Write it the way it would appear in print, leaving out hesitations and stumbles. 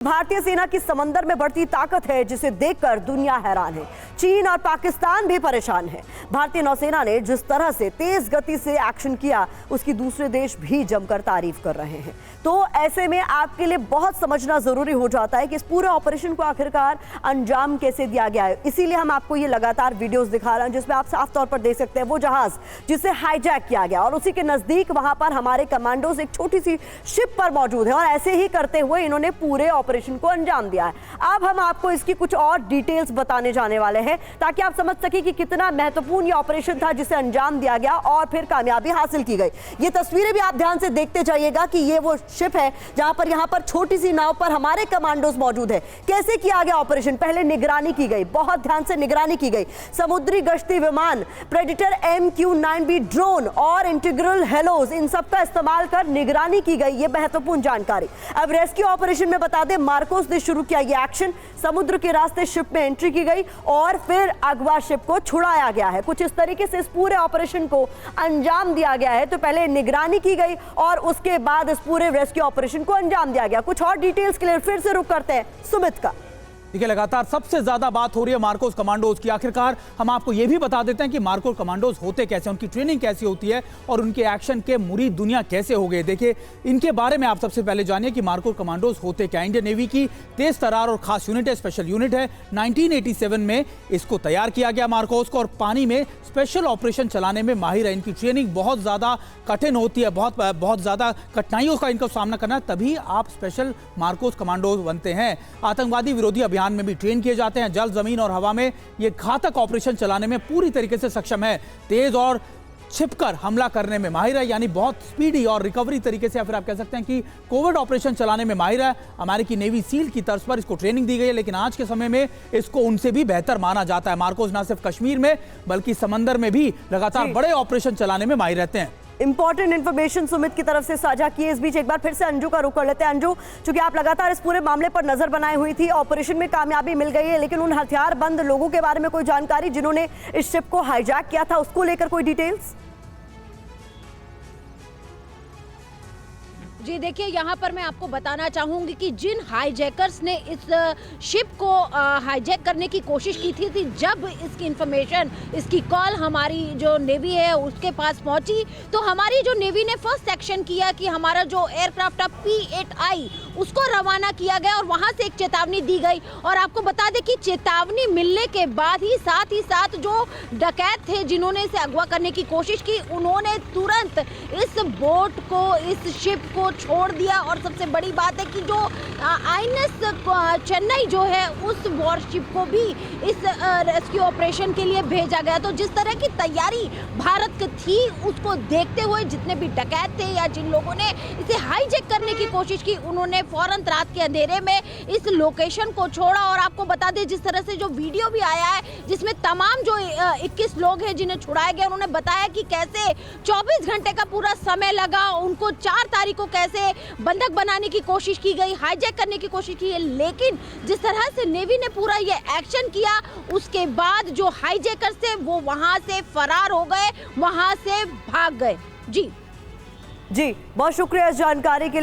भारतीय सेना की समंदर में बढ़ती ताकत है जिसे देखकर दुनिया हैरान है। चीन और पाकिस्तान भी परेशान है। भारतीय नौसेना ने जिस तरह से तेज गति से एक्शन किया उसकी दूसरे देश भी जमकर तारीफ कर रहे हैं। तो ऐसे में आपके लिए बहुत समझना जरूरी हो जाता है कि इस पूरे ऑपरेशन को आखिरकार अंजाम कैसे दिया गया है। इसीलिए हम आपको ये लगातार वीडियोस दिखा रहे हैं जिसमें आप साफ तौर पर देख सकते हैं वो जहाज जिसे हाईजैक किया गया और उसी के नजदीक वहां पर हमारे कमांडोज एक छोटी सी शिप पर मौजूद है और ऐसे ही करते हुए इन्होंने पूरे ऑपरेशन को अंजाम दिया है। अब हम आपको इसकी कुछ और डिटेल्स बताने जाने वाले हैं ताकि आप समझ सके कि कितना महत्वपूर्ण ये ऑपरेशन था जिसे अंजाम दिया गया और फिर कामयाबी हासिल की गई। ये तस्वीरें भी आप ध्यान से देखते जाइएगा कि ये वो शिप है जहां पर यहां पर छोटी सी नाव पर हमारे कमांडोज मौजूद है। कैसे किया गया ऑपरेशन, पहले निगरानी की गई, बहुत ध्यान से निगरानी की गई। समुद्री गश्ती विमान, प्रेडिटर MQ-9B ड्रोन और इंटीग्रल हेलोज, इन सब का इस्तेमाल कर निगरानी की गई। ये महत्वपूर्ण जानकारी। अब रेस्क्यू ऑपरेशन में बता दें, मार्कोस ने शुरू किया ये एक्शन। समुद्र के रास्ते शिप में एंट्री की गई और फिर अगवा शिप को छुड़ाया गया है। कुछ इस तरीके से इस पूरे ऑपरेशन को अंजाम दिया गया है। तो पहले निगरानी की गई और उसके बाद इस पूरे रेस्क्यू ऑपरेशन को अंजाम दिया गया। कुछ और डिटेल्स के लिए फिर से रुक करते हैं सुमित का। देखिए, लगातार सबसे ज्यादा बात हो रही है मार्कोस कमांडोज की। आखिरकार हम आपको यह भी बता देते हैं कि मार्कोस कमांडोज होते कैसे, उनकी ट्रेनिंग कैसी होती है और उनके एक्शन के मुरीद दुनिया कैसे हो गए। देखिए, इनके बारे में आप सबसे पहले जानिए कि मार्कोस कमांडोज होते क्या। इंडियन नेवी की तेज तरार और खास यूनिट है, स्पेशल यूनिट है। 1987 में इसको तैयार किया गया मार्कोस को, और पानी में स्पेशल ऑपरेशन चलाने में माहिर है। इनकी ट्रेनिंग बहुत ज्यादा कठिन होती है, बहुत ज्यादा कठिनाइयों का इनको सामना करना है, तभी आप स्पेशल मार्कोस कमांडोज बनते हैं। आतंकवादी विरोधी अभियान में भी ट्रेन किए जाते हैं। जल, जमीन और हवा में ये घातक ऑपरेशन चलाने में पूरी तरीके से सक्षम है। तेज और छिपकर हमला करने में माहिर है, यानी बहुत स्पीडी और रिकवरी तरीके से, या फिर आप कह सकते हैं कि कोविड ऑपरेशन चलाने में माहिर है। अमेरिकी नेवी सील की तर्ज पर इसको ट्रेनिंग दी गई है, लेकिन आज के समय में इसको उनसे भी बेहतर माना जाता है। मार्कोस न सिर्फ कश्मीर में बल्कि समंदर में भी लगातार बड़े ऑपरेशन चलाने में माहिर रहते हैं। इंपॉर्टेंट इन्फॉर्मेशन सुमित की तरफ से साझा की है। इस बीच एक बार फिर से अंजू का रुख कर लेते हैं। अंजू, चूंकि आप लगातार इस पूरे मामले पर नजर बनाए हुई थी, ऑपरेशन में कामयाबी मिल गई है, लेकिन उन हथियारबंद लोगों के बारे में कोई जानकारी जिन्होंने इस शिप को हाईजैक किया था, उसको लेकर कोई डिटेल्स? जी देखिए, यहाँ पर मैं आपको बताना चाहूँगी कि जिन हाईजैकर्स ने इस शिप को हाईजैक करने की कोशिश की थी, जब इसकी इन्फॉर्मेशन, इसकी कॉल हमारी जो नेवी है उसके पास पहुँची, तो हमारी जो नेवी ने फर्स्ट एक्शन किया कि हमारा जो एयरक्राफ्ट P-8I उसको रवाना किया गया और वहाँ से एक चेतावनी दी गई। और आपको बता दें कि चेतावनी मिलने के बाद ही साथ जो डकैत थे जिन्होंने इसे अगवा करने की कोशिश की, उन्होंने तुरंत इस बोट को, इस शिप को छोड़ दिया। और सबसे बड़ी बात है कि जो INS चेन्नई जो है उस वॉरशिप को भी इस रेस्क्यू ऑपरेशन के लिए भेजा गया। तो जिस तरह की तैयारी भारत की थी उसको देखते हुए जितने भी डकैत थे या जिन लोगों ने इसे हाईजैक करने की कोशिश की, उन्होंने फौरन रात के अंधेरे में इस लोकेशन को छोड़ा। और आपको बता दें, जिस तरह से जो वीडियो भी आया है जिसमें तमाम जो 21 लोग हैं जिन्हें छुड़ाया गया, उन्होंने बताया कि कैसे 24 घंटे का पूरा समय लगा, उनको 4 तारीख को कैसे बंधक बनाने की कोशिश की गई, हाईजैक करने की कोशिश की है। लेकिन जिस तरह से नेवी ने पूरा ये एक्शन किया, उसके बाद जो हाईजैकर्स थे वो वहां से फरार हो गए, वहां से भाग गए। जी बहुत शुक्रिया इस जानकारी के लिए।